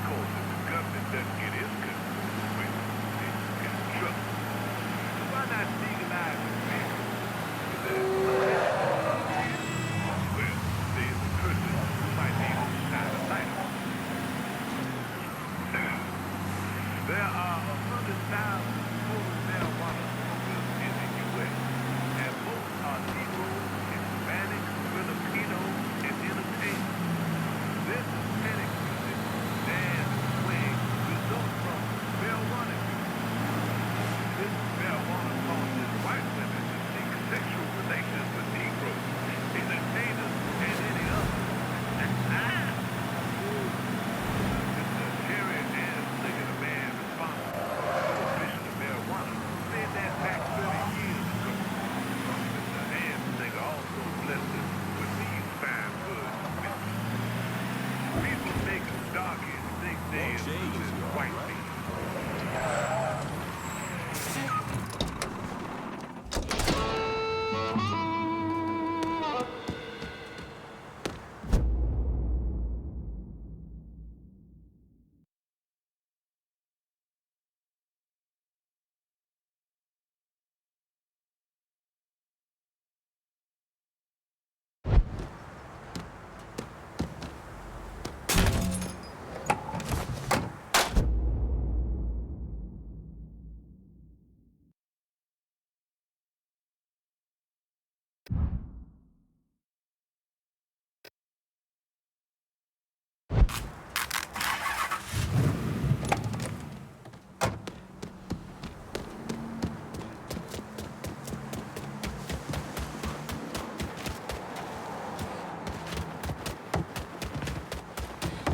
course, if the government doesn't get its with its trouble. So why not legalize the business? Well, there's a person who might be able to shine a light on it. There are 100,000 total marijuana smokers in the U.S., and most are Negroes, Hispanics, Filipinos, and entertainers. This panic music, dance, and swing results from marijuana use. This marijuana causes white women to seek sexual relations with Negroes, entertainers, and any others. Mr. Jerry and Nigga Man responsible for prohibition of marijuana said that back 30 years ago. Mr. Hand Nigga also blessed us with these fine words of wisdom. People make us darkies think they as good as white people.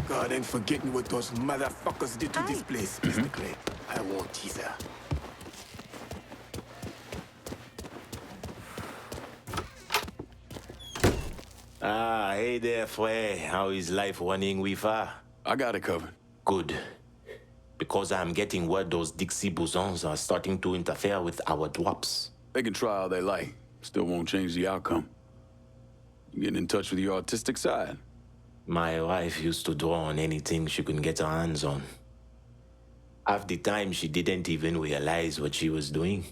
God ain't forgetting what those motherfuckers did to this place, Mr. Clay. I won't tease her. Ah, hey there, Frey. How is life running with her? I got it covered. Good. Because I'm getting word those Dixie bosons are starting to interfere with our drops. They can try all they like. Still won't change the outcome. You getting in touch with your artistic side? My wife used to draw on anything she could get her hands on. Half the time, she didn't even realize what she was doing.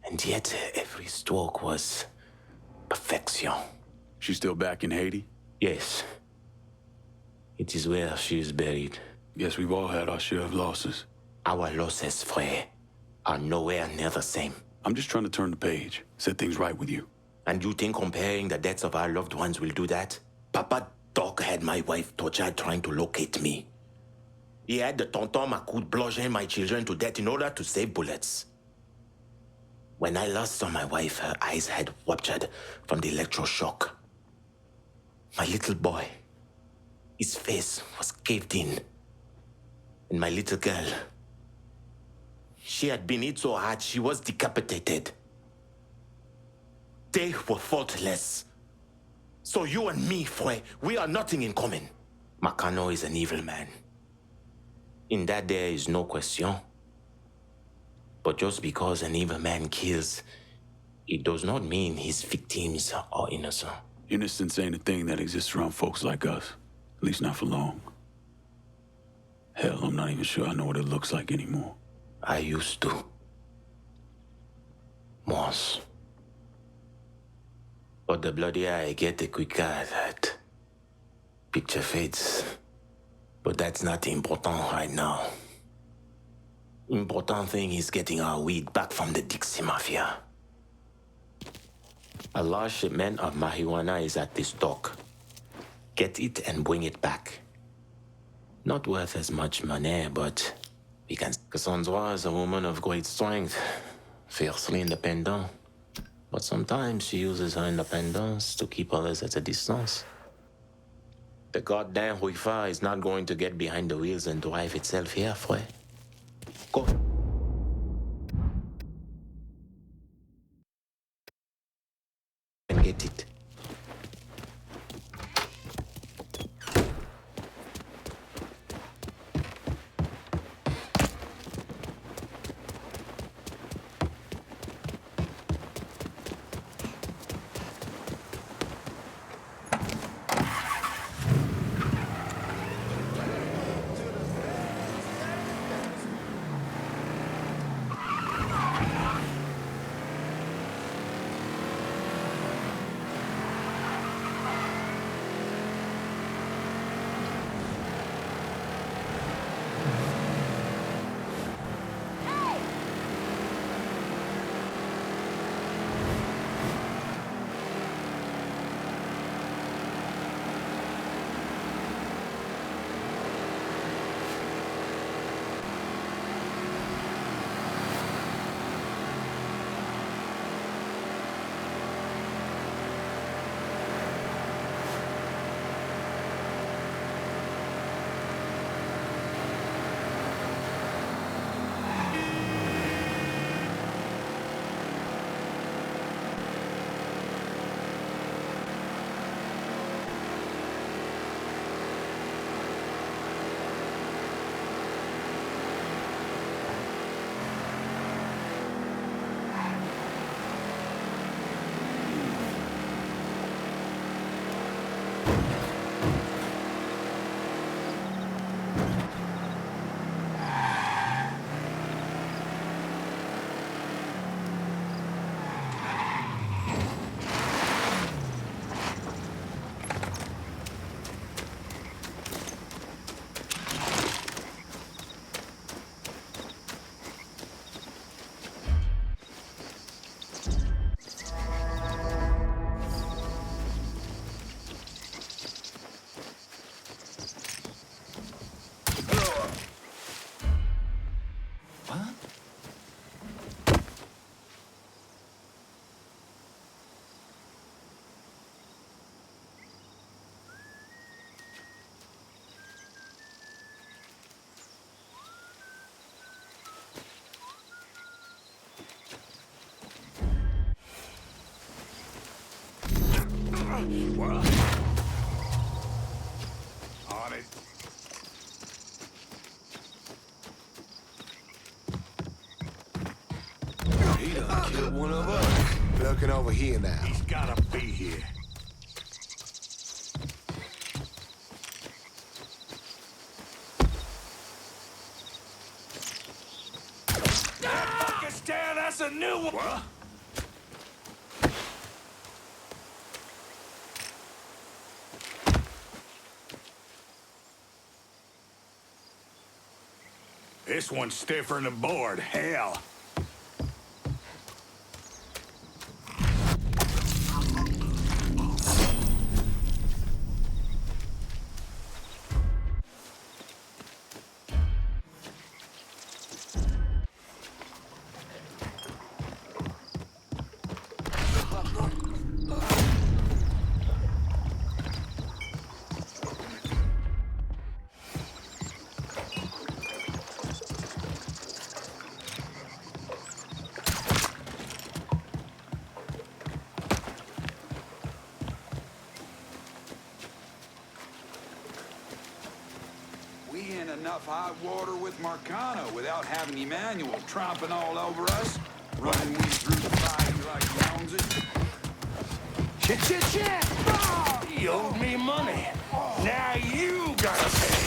And yet, every stroke was perfection. She's still back in Haiti? Yes. It is where she is buried. Guess we've all had our share of losses. Our losses, Frey, are nowhere near the same. I'm just trying to turn the page, set things right with you. And you think comparing the deaths of our loved ones will do that? Papa Doc had my wife tortured trying to locate me. He had the tonton Macoute bludgeon my children to death in order to save bullets. When I last saw my wife, her eyes had ruptured from the electroshock. My little boy, his face was caved in. And my little girl, she had been hit so hard she was decapitated. They were faultless. So you and me, Frey, we are nothing in common. Makano is an evil man. In that there is no question. But just because an evil man kills, it does not mean his victims are innocent. Innocence ain't a thing that exists around folks like us. At least not for long. Hell, I'm not even sure I know what it looks like anymore. I used to. Once. But the bloodier I get, the quicker that picture fades. But that's not important right now. Important thing is getting our weed back from the Dixie Mafia. A large shipment of marijuana is at this dock. Get it and bring it back. Not worth as much money, but we can. Cassandra is a woman of great strength, fiercely independent. But sometimes she uses her independence to keep others at a distance. The goddamn Huifa is not going to get behind the wheels and drive itself here, Frey. Go. And get it. What? On it. He done killed one of us. Looking over here now. He's gotta be here. Pakistan, that's a new one. What? This one's stiffer than a board. Hell. We in enough hot water with Marcano without having Emmanuel tromping all over us, running we through the fire like Joneses. Shit! Oh, he owed me money. Now you gotta pay.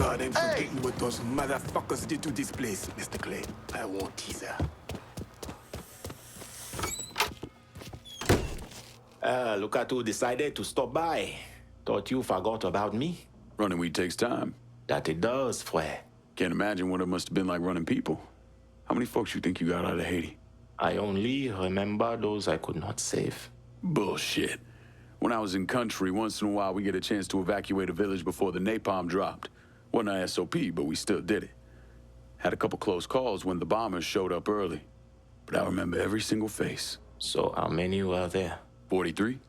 God ain't forgetting what those motherfuckers did to this place, Mr. Clay. I won't teaser. Look at who decided to stop by. Thought you forgot about me. Running weed takes time. That it does, frère. Can't imagine what it must have been like running people. How many folks you think you got out of Haiti? I only remember those I could not save. Bullshit. When I was in country, once in a while we get a chance to evacuate a village before the napalm dropped. Wasn't our SOP, but we still did it. Had a couple close calls when the bombers showed up early. But I remember every single face. So how many were there? 43?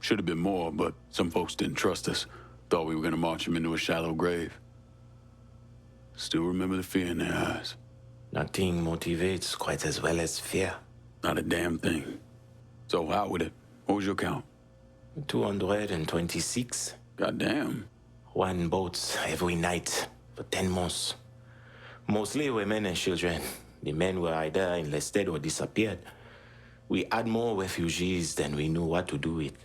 Should have been more, but some folks didn't trust us. Thought we were gonna march them into a shallow grave. Still remember the fear in their eyes. Nothing motivates quite as well as fear. Not a damn thing. So out with it. What was your count? 226. Goddamn. 1 boat every night for 10 months. Mostly women and children. The men were either enlisted or disappeared. We had more refugees than we knew what to do with.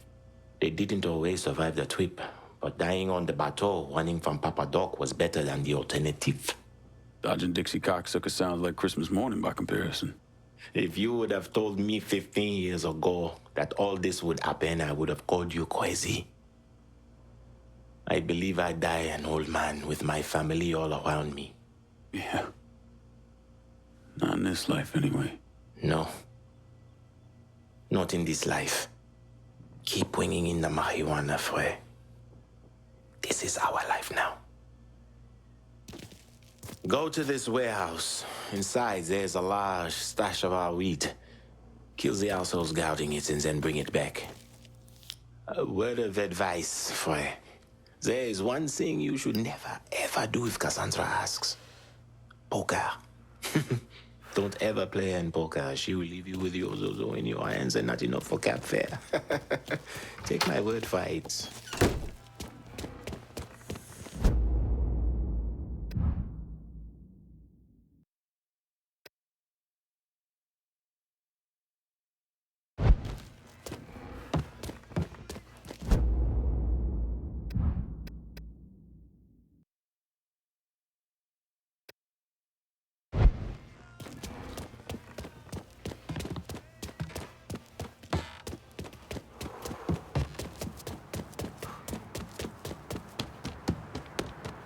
They didn't always survive the trip, but dying on the bateau running from Papa Doc was better than the alternative. Dodging Dixie cocksucker sounds like Christmas morning by comparison. If you would have told me 15 years ago that all this would happen, I would have called you crazy. I believe I die an old man with my family all around me. Yeah. Not in this life, anyway. No. Not in this life. Keep bringing in the marijuana, frère. This is our life now. Go to this warehouse. Inside, there's a large stash of our weed. Kill the assholes guarding it and then bring it back. A word of advice, frère. There is one thing you should never, ever do if Cassandra asks. Poker. Don't ever play in poker. She will leave you with your zozo in your hands and not enough for cab fare. Take my word for it.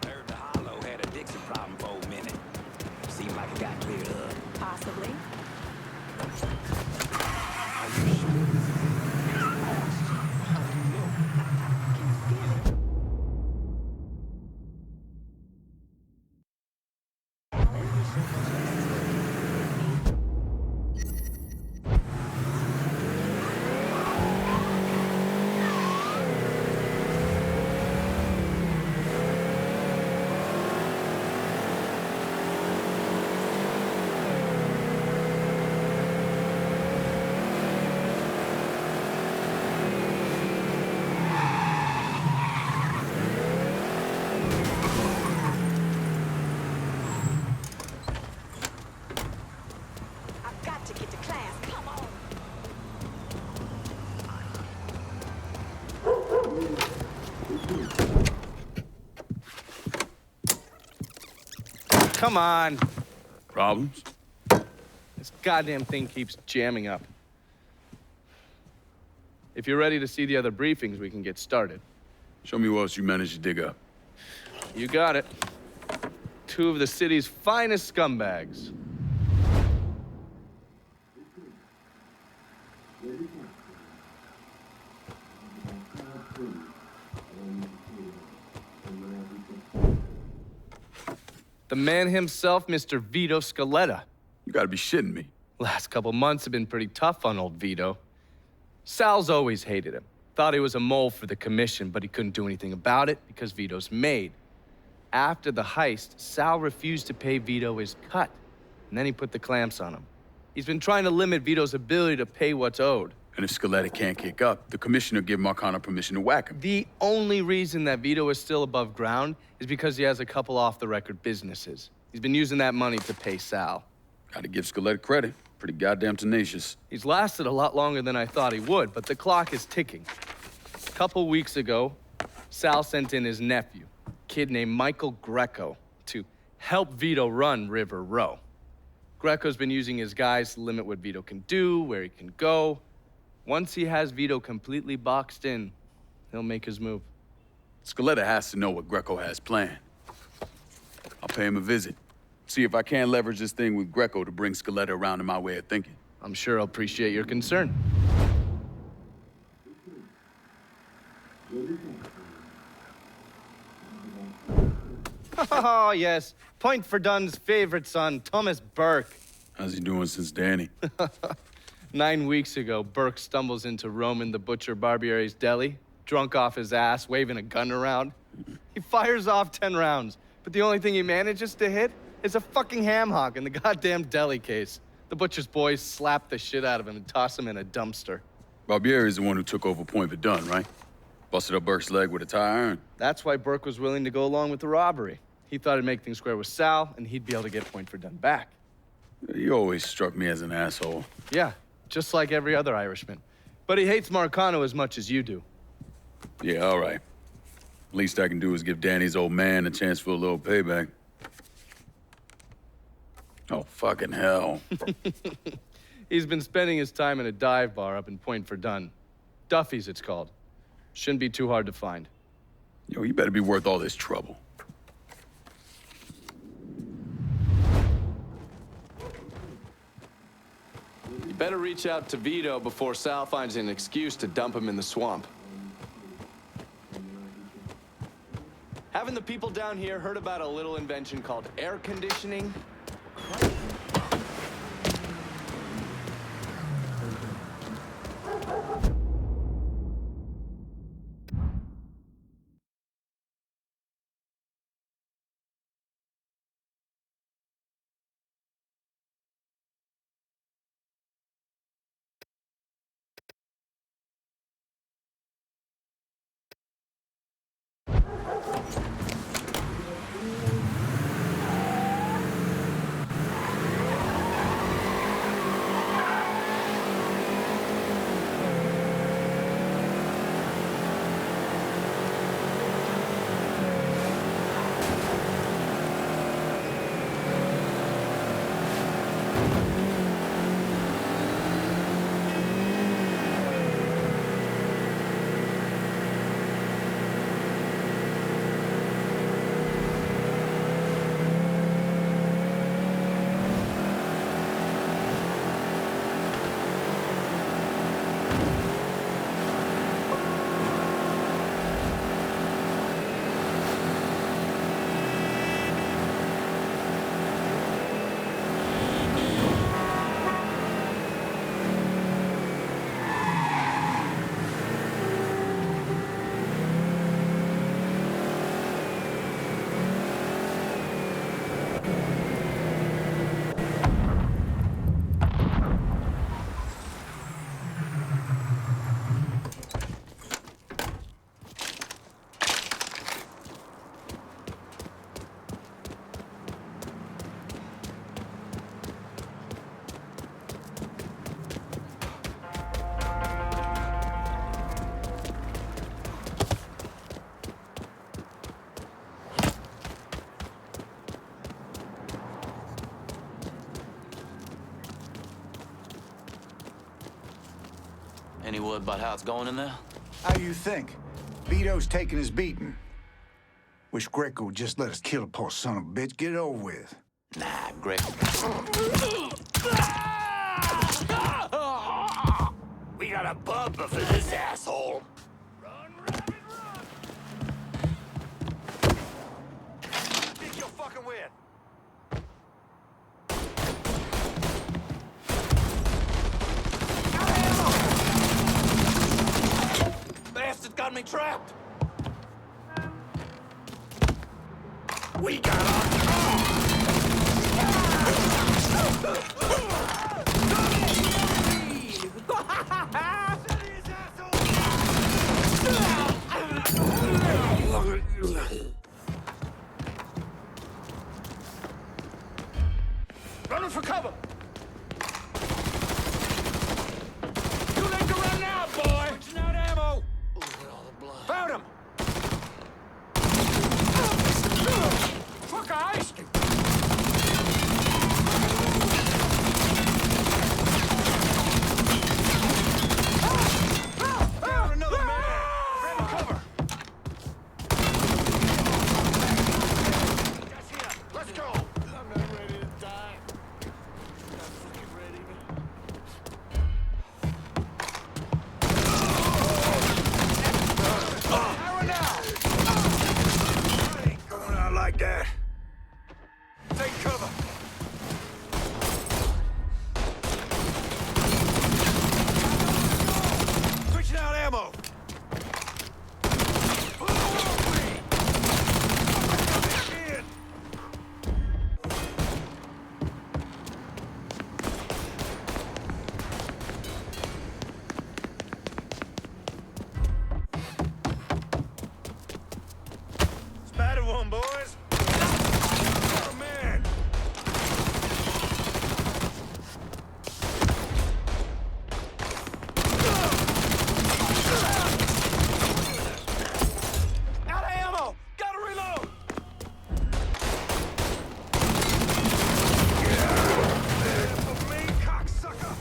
Heard the Hollow had a Dixie problem for a minute. Seemed like it got cleared up. Possibly. I've got to get to class. Come on. Come on. Problems? This goddamn thing keeps jamming up. If you're ready to see the other briefings, we can get started. Show me what else you managed to dig up. You got it. 2 of the city's finest scumbags. The man himself, Mr. Vito Scaletta. You gotta be shitting me. Last couple months have been pretty tough on old Vito. Sal's always hated him. Thought he was a mole for the commission, but he couldn't do anything about it because Vito's made. After the heist, Sal refused to pay Vito his cut, and then he put the clamps on him. He's been trying to limit Vito's ability to pay what's owed. And if Scaletta can't kick up, the commissioner give Marcano permission to whack him. The only reason that Vito is still above ground is because he has a couple off-the-record businesses. He's been using that money to pay Sal. Gotta give Scaletta credit. Pretty goddamn tenacious. He's lasted a lot longer than I thought he would, but the clock is ticking. A couple weeks ago, Sal sent in his nephew, kid named Michael Greco to help Vito run River Row. Greco's been using his guys to limit what Vito can do, where he can go. Once he has Vito completely boxed in, he'll make his move. Scaletta has to know what Greco has planned. I'll pay him a visit. See if I can't leverage this thing with Greco to bring Scaletta around to my way of thinking. I'm sure he'll appreciate your concern. Oh, yes. Point for Dunn's favorite son, Thomas Burke. How's he doing since Danny? 9 weeks ago, Burke stumbles into Roman the Butcher Barbiere's deli, drunk off his ass, waving a gun around. He fires off 10 rounds, but the only thing he manages to hit is a fucking ham hock in the goddamn deli case. The butcher's boys slap the shit out of him and toss him in a dumpster. Barbieri is the one who took over Point Verdun, right? Busted up Burke's leg with a tire iron. That's why Burke was willing to go along with the robbery. He thought it'd make things square with Sal, and he'd be able to get Point Verdun back. You always struck me as an asshole. Yeah, just like every other Irishman. But he hates Marcano as much as you do. Yeah, all right. Least I can do is give Danny's old man a chance for a little payback. Oh, fucking hell. He's been spending his time in a dive bar up in Point Verdun. Duffy's, it's called. Shouldn't be too hard to find. Yo, you better be worth all this trouble. You better reach out to Vito before Sal finds an excuse to dump him in the swamp. Haven't the people down here heard about a little invention called air conditioning? Any word about how it's going in there? How you think? Vito's taking his beating. Wish Greco would just let us kill a poor son of a bitch. Get it over with. Nah, Greg. We got a bumper for this asshole. Run, rabbit, run! Think you'll fucking win. Bastard got me trapped. We got our running for cover. Too late to run now, boy. Pushing out ammo. Found him. like that. Take cover. Switching out ammo. Spatter one, boys. Oh, man. Out of ammo. Gotta reload. Yeah, for me, cocksucker.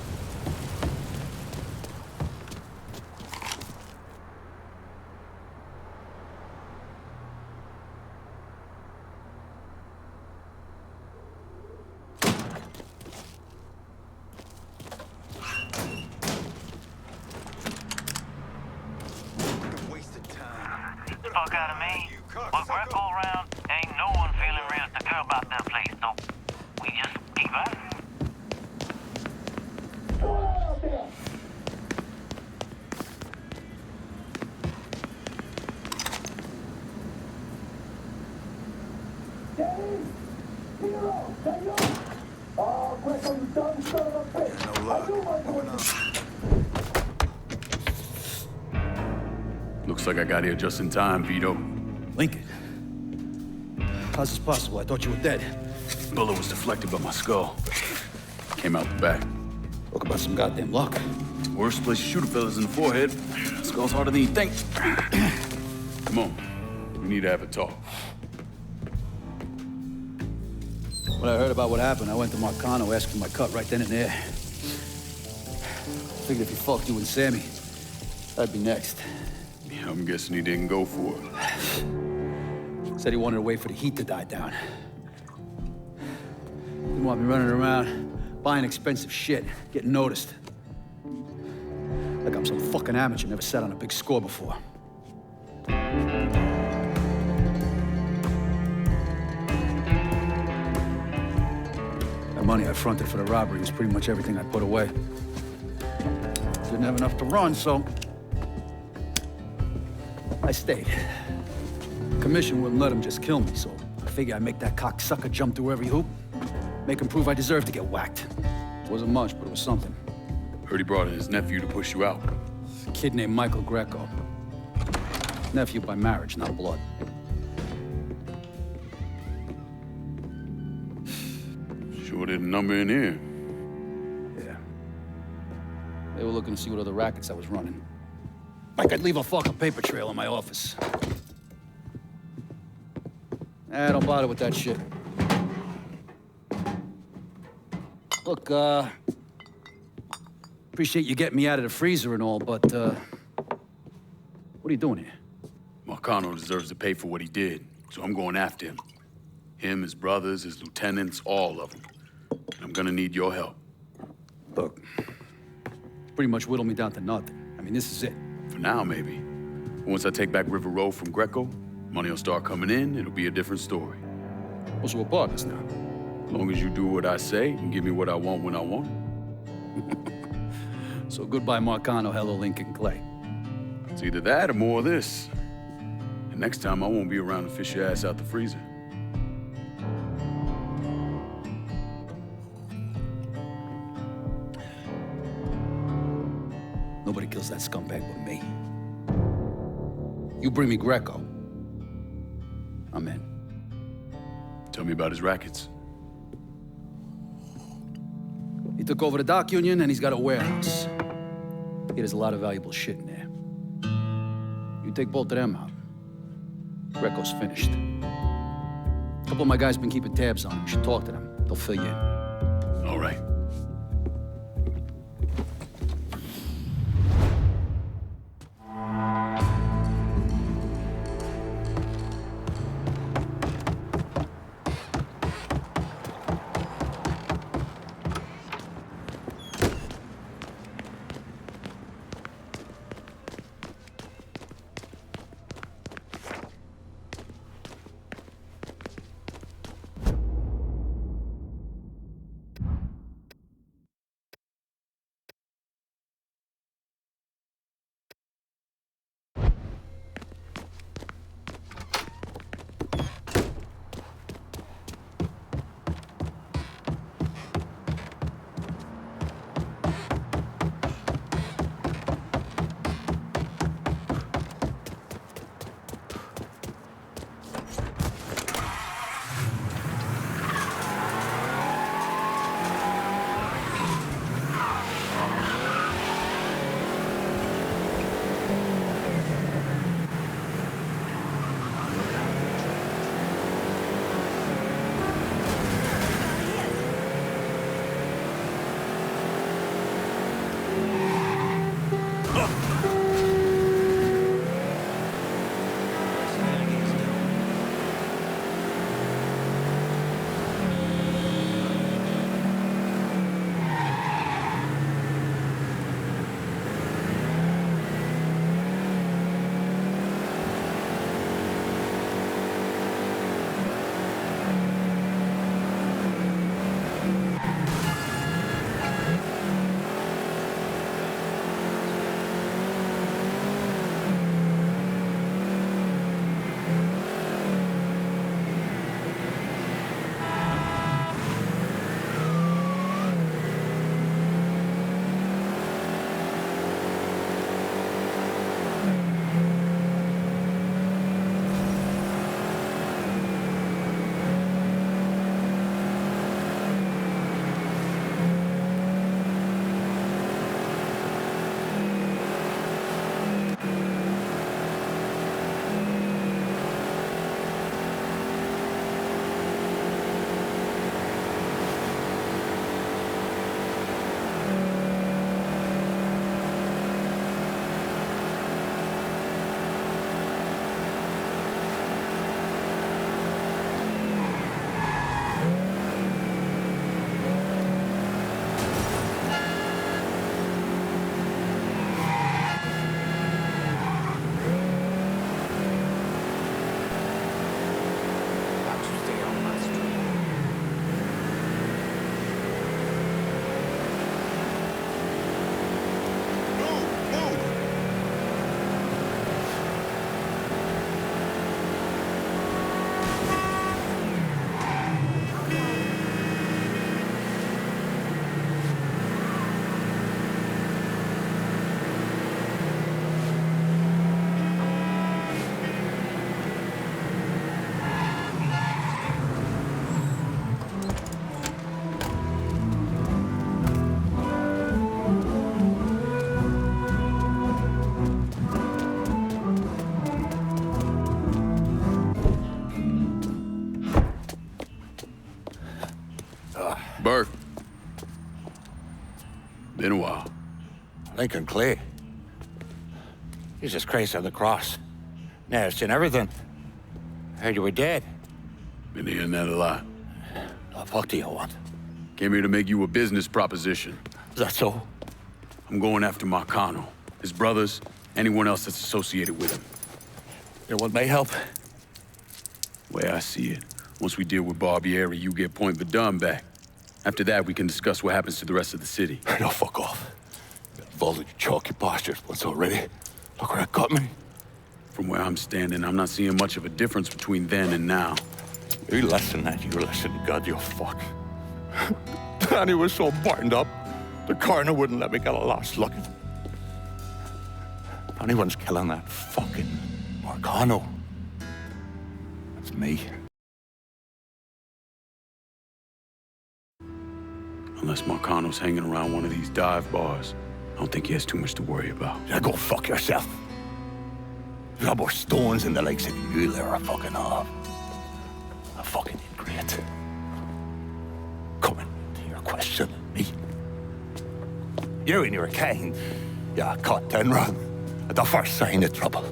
Wasted time. Fuck out of me. You With cocksucker. Greco around, ain't no one feeling real secure about that place, so we just keep at it. No luck. Moving on. Looks like I got here just in time, Vito. Lincoln. How's this possible? I thought you were dead. Bullet was deflected by my skull. Came out the back. Talk about some goddamn luck. Worst place to shoot a fella's in the forehead. Skull's harder than you think. Come on. We need to have a talk. When I heard about what happened, I went to Marcano asking my cut right then and there. Figured if he fucked you and Sammy, I'd be next. Yeah, I'm guessing he didn't go for it. Said he wanted to wait for the heat to die down. Didn't want me running around, buying expensive shit, getting noticed. Like I'm some fucking amateur, never sat on a big score before. The money I fronted for the robbery was pretty much everything I put away. Didn't have enough to run, so I stayed. Commission wouldn't let him just kill me, so I figured I'd make that cocksucker jump through every hoop. Make him prove I deserve to get whacked. Wasn't much, but it was something. Heard he brought in his nephew to push you out. A kid named Michael Greco. Nephew by marriage, not blood. Sure didn't number in here. Yeah. They were looking to see what other rackets I was running. Like I'd leave a fucking paper trail in my office. Don't bother with that shit. Look, appreciate you getting me out of the freezer and all, but, what are you doing here? Marcano deserves to pay for what he did, so I'm going after him. Him, his brothers, his lieutenants, all of them. And I'm gonna need your help. Look, pretty much whittled me down to nothing. I mean, this is it. For now, maybe. Once I take back River Road from Greco, money will start coming in, it'll be a different story. Well, so we're partners now. As long as you do what I say and give me what I want when I want it. So goodbye, Marcano, hello, Lincoln Clay. It's either that or more of this. And next time, I won't be around to fish your ass out the freezer. Nobody kills that scumbag but me. You bring me Greco, I'm in. Tell me about his rackets. He took over the dock union and he's got a warehouse. He has a lot of valuable shit in there. You take both of them out, Greco's finished. A couple of my guys been keeping tabs on him. You should talk to them. They'll fill you in. All right. Burke. Been a while. Lincoln Clay. Jesus Christ on the cross. Now, I've seen everything. Heard you were dead. Been hearing that a lot. The fuck do you want? Came here to make you a business proposition. Is that so? I'm going after Marcano, his brothers, anyone else that's associated with him. You want my help? Way I see it, once we deal with Barbieri, you get Point Verdun back. After that, we can discuss what happens to the rest of the city. No, fuck off. You're involved with your chalky bastards once already. Look where it got me. From where I'm standing, I'm not seeing much of a difference between then and now. You listen, and you listen, God, you fuck. Danny was so burned up, the coroner wouldn't let me get a last look. If anyone's killing that fucking Marcano, it's me. Unless Marcano's hanging around one of these dive bars, I don't think he has too much to worry about. Yeah, go fuck yourself. There's no more stones in the likes of you there are fucking off. A fucking ingrate. Coming to your question, me. You and your kind, you cut and run at the first sign of trouble.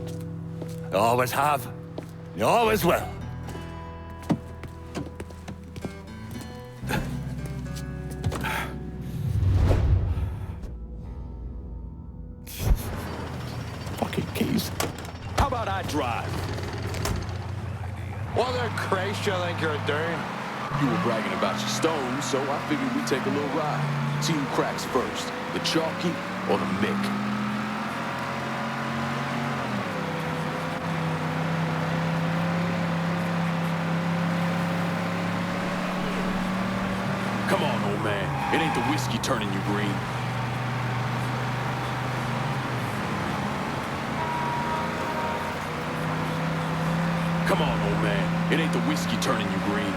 You always have, you always will. Fucking keys. How about I drive? What the Christ you think you're doing? You were bragging about your stones, so I figured we'd take a little ride. See who cracks first, the Chalky or the Mick. Come on, old man. It ain't the whiskey turning you green. Come on, old man. It ain't the whiskey turning you green.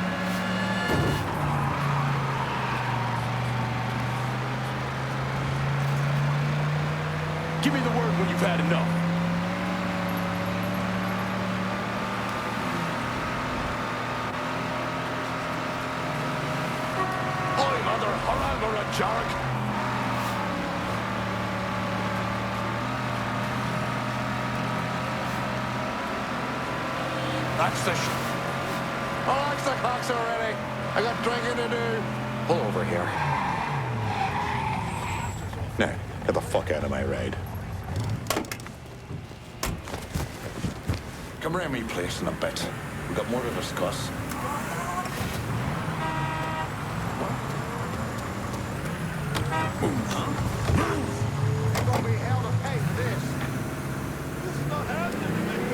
Give me the word when you've had enough. Oi, mother, hurrah, a jark. That's the Oh, that's the clocks already. I got drinking to do. Pull over here. Now, get the fuck out of my ride. Come around me place in a bit. We've got more to discuss. Move. You're gonna be held to pay for this. This is not happening to me.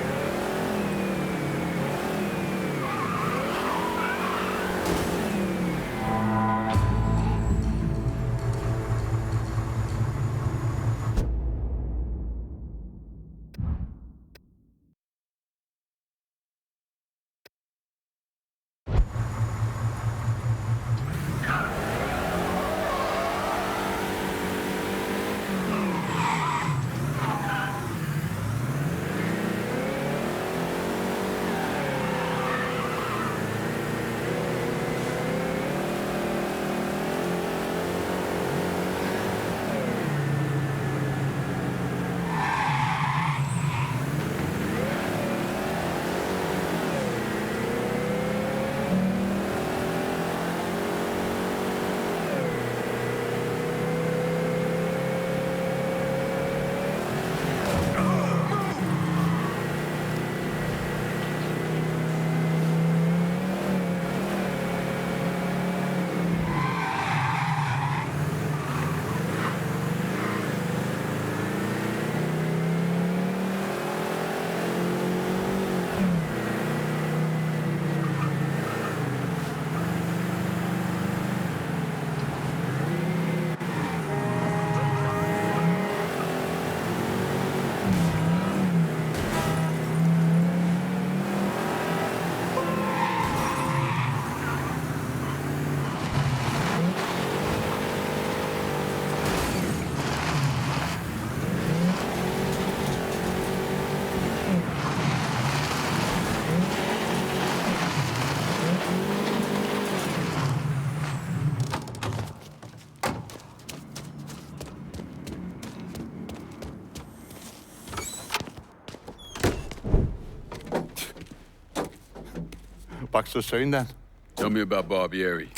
back so soon then? Tell me about Barbieri.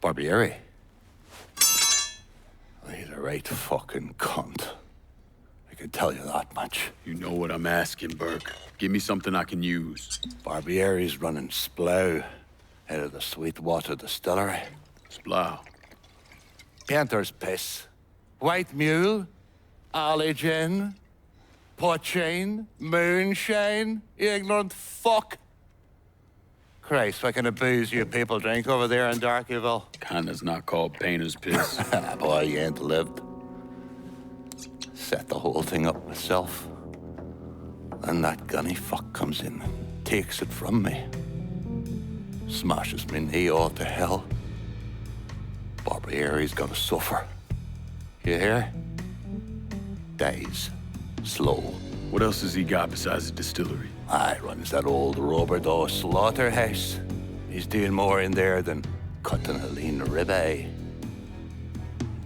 Barbieri? He's a right fucking cunt. I can tell you that much. You know what I'm asking, Burke. Give me something I can use. Barbieri's running Splow out of the Sweetwater Distillery. Splow. Painter's piss. White mule. Alley gin. Poachine. Moonshine. You ignorant fuck. Christ, what kind of booze you people drink over there in Darkyville? Kinda's not called painter's piss. Boy, you ain't lived. Set the whole thing up myself. And that gunny fuck comes in and takes it from me. Smashes me knee all to hell. Barbieri's gonna suffer. You hear? Dies. Slow. What else has he got besides the distillery? I runs that old Robert O. slaughterhouse. He's doing more in there than cutting a lean ribeye.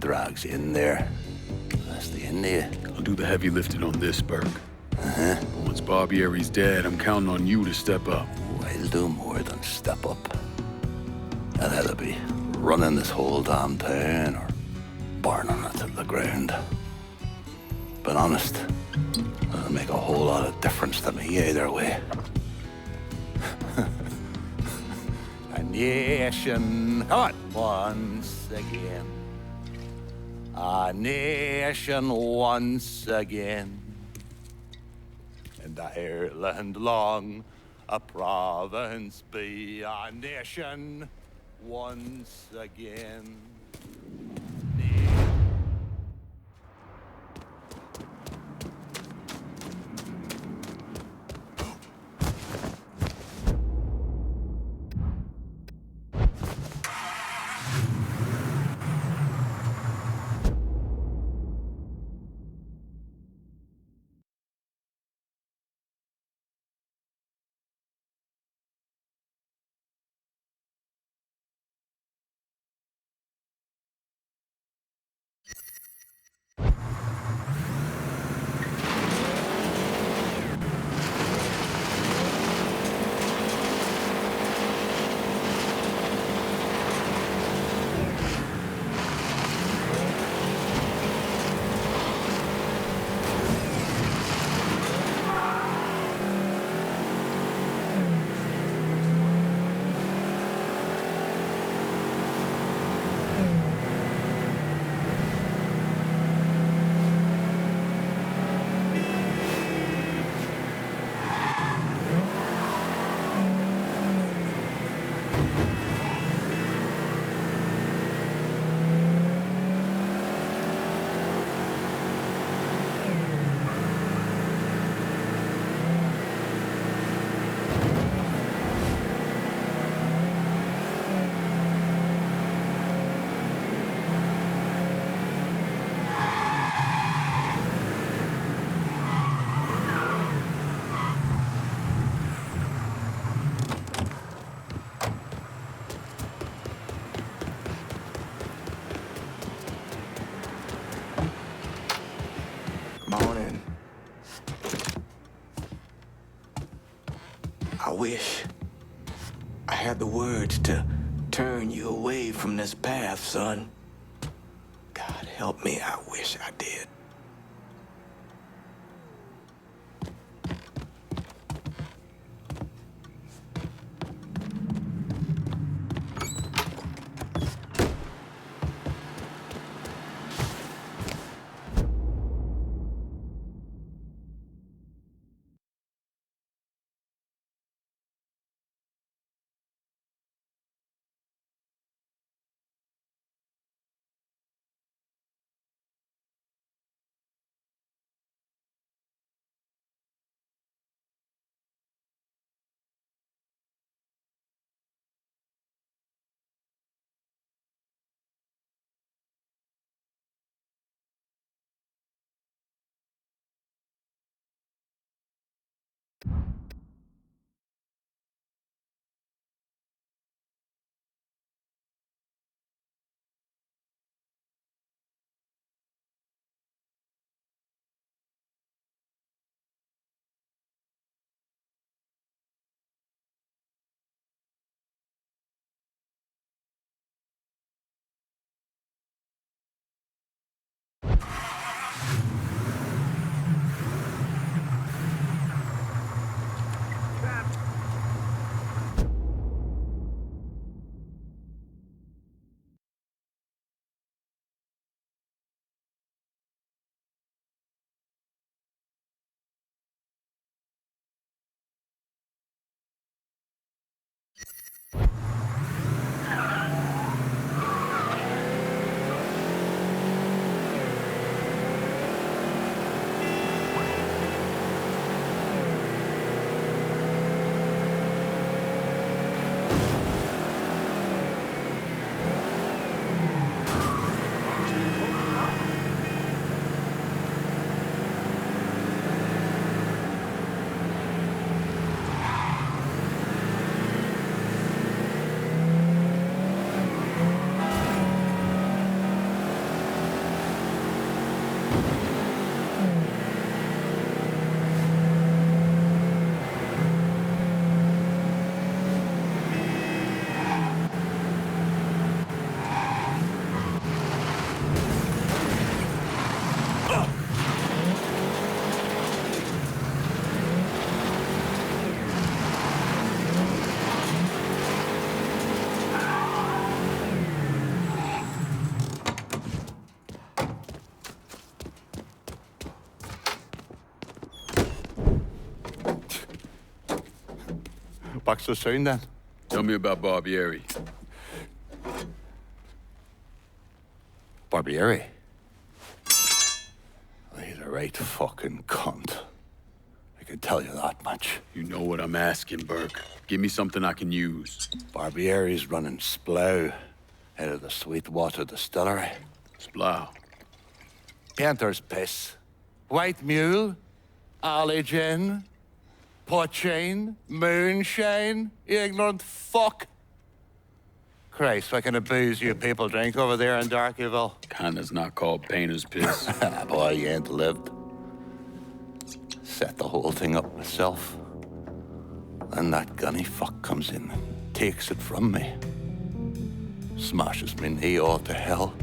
Drags in there. That's the end of you. I'll do the heavy lifting on this, Burke. Uh-huh. But once Barbieri's dead, I'm counting on you to step up. I'll do more than step up. I'll either be running this whole damn town or burning it to the ground. But honest, it'll make a whole lot of difference to me either way. A nation, come on, once again. A nation once again. And Ireland long, a province be a nation once again. Morning. I wish I had the words to turn you away from this path, son. God help me, I wish I did. Back so soon, then? Tell me about Barbieri. Barbieri? He's a right fucking cunt. I can tell you that much. You know what I'm asking, Burke. Give me something I can use. Barbieri's running Splow out of the Sweetwater Distillery. Splow. Painter's piss. White mule. Alley gin. Poachine. Moonshine. You ignorant fuck. Christ, what kind of booze you people drink over there in Darkyville? Kinda's not called painter's piss. Boy, you ain't lived. Set the whole thing up myself. Then that gunny fuck comes in and takes it from me. Smashes me knee all to hell.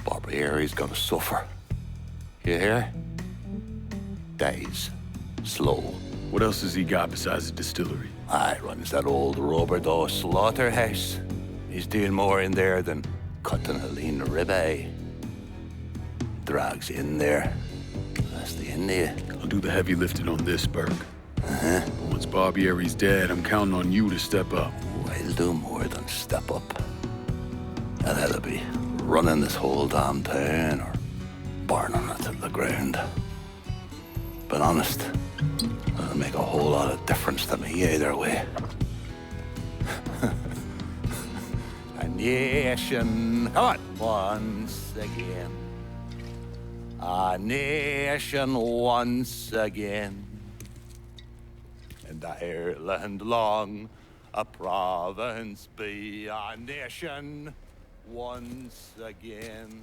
Barbieri's gonna suffer. You hear? Dies. Slow. What else has he got besides the distillery? Runs that old Robert O. slaughterhouse. He's doing more in there than cutting a lean ribeye. Drags in there. That's the end of you. I'll do the heavy lifting on this, Burke. But once Barbieri's dead, I'm counting on you to step up. I'll do more than step up. I'll either be running this whole damn town or burning it to the ground. But honest, it'll make a whole lot of difference to me either way. A nation, come on, once again. A nation once again. And Ireland long, a province be a nation once again.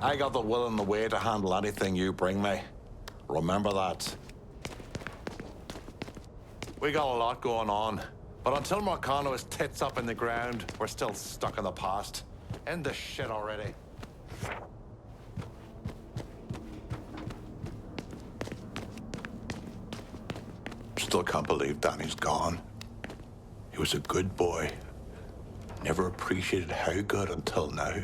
I got the will and the way to handle anything you bring me. Remember that. We got a lot going on, but until Marcano is tits up in the ground, we're still stuck in the past. End this shit already. Still can't believe Danny's gone. He was a good boy. Never appreciated how good until now.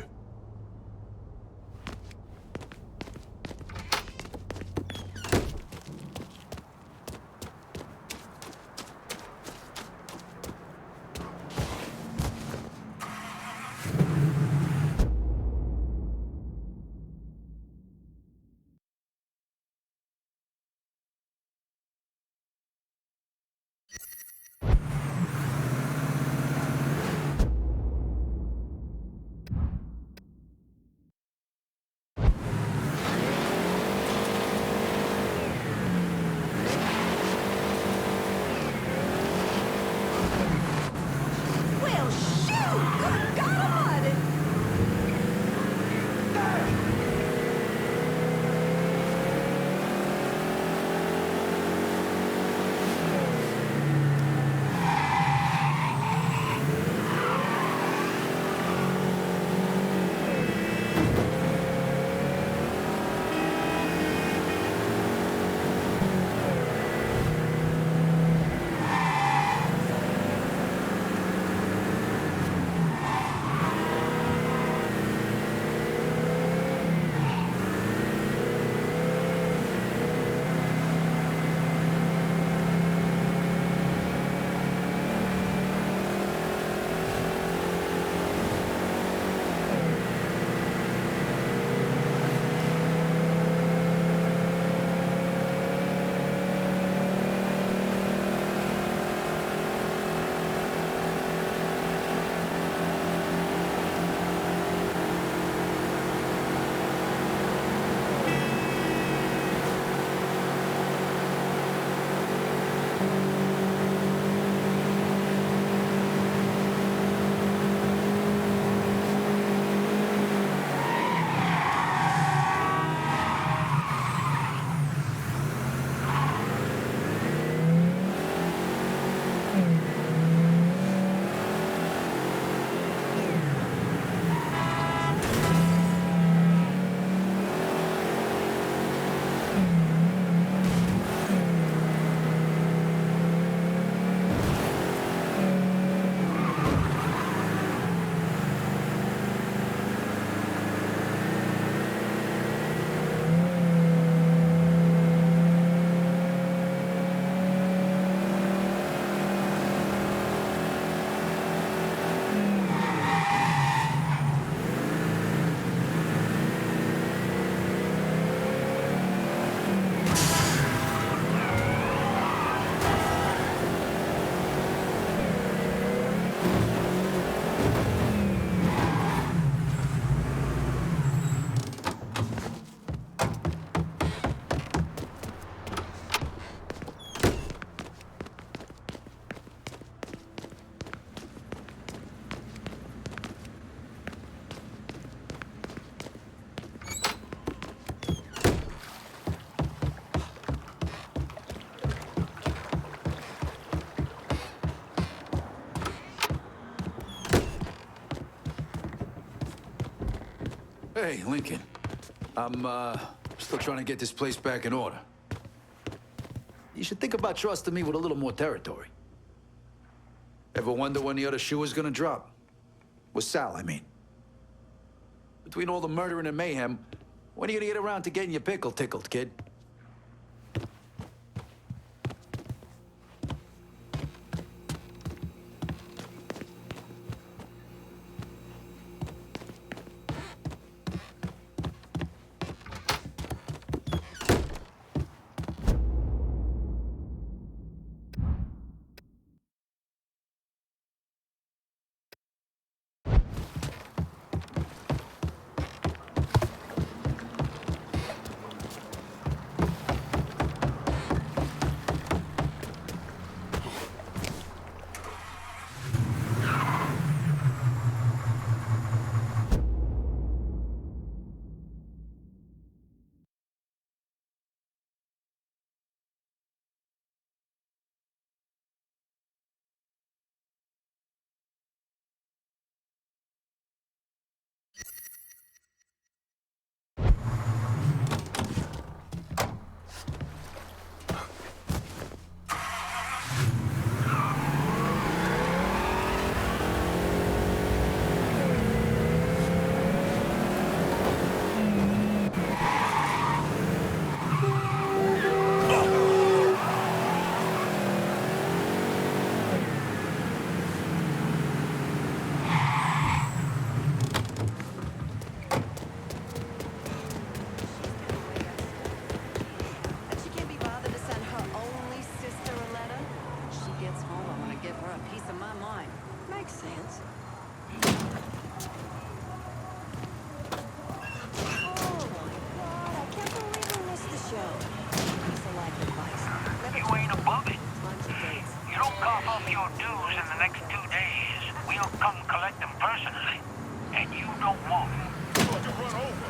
Hey, Lincoln. I'm, still trying to get this place back in order. You should think about trusting me with a little more territory. Ever wonder when the other shoe is gonna drop? With Sal, I mean. Between all the murdering and mayhem, when are you gonna get around to getting your pickle tickled, kid? And she can't be bothered to send her only sister a letter? When she gets home, I want to give her a piece of my mind. Makes sense. Oh my God, I can't believe we missed the show. Piece of life advice. You ain't above it. Bunch of dates. You don't cough up your dues in the next 2 days. We'll come collect them personally. And you don't want them. Going to run over.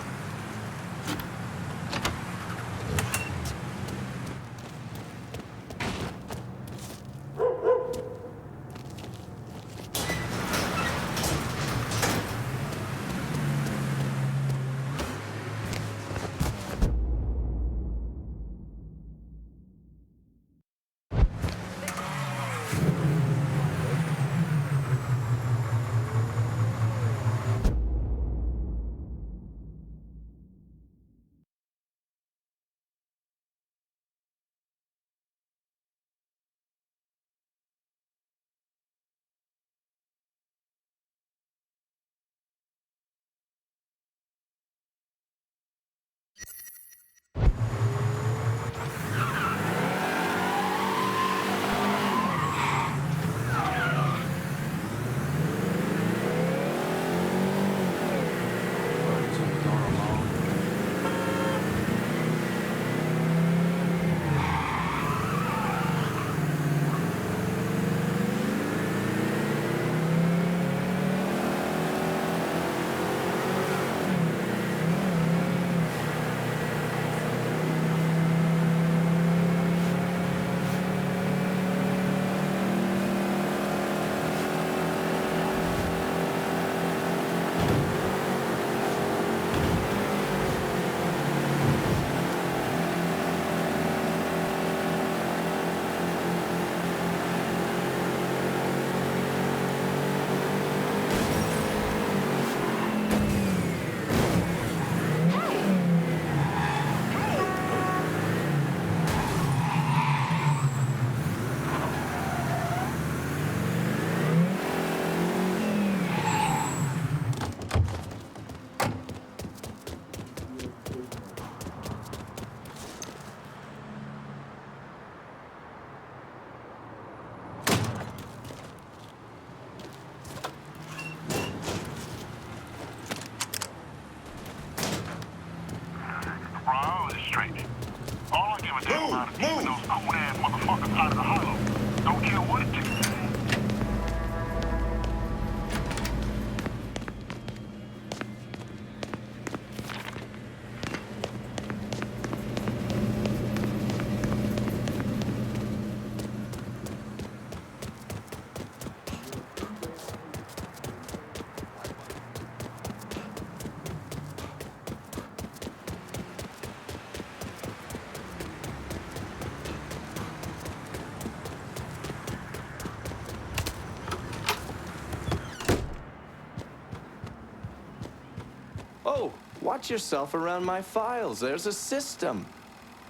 Watch yourself around my files. There's a system.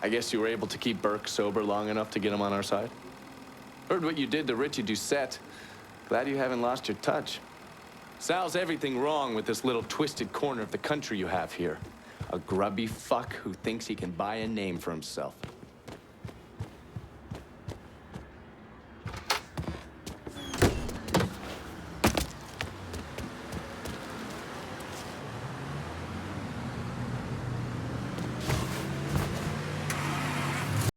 I guess you were able to keep Burke sober long enough to get him on our side? Heard what you did to Richie Doucette. Glad you haven't lost your touch. Sal's everything wrong with this little twisted corner of the country you have here. A grubby fuck who thinks he can buy a name for himself.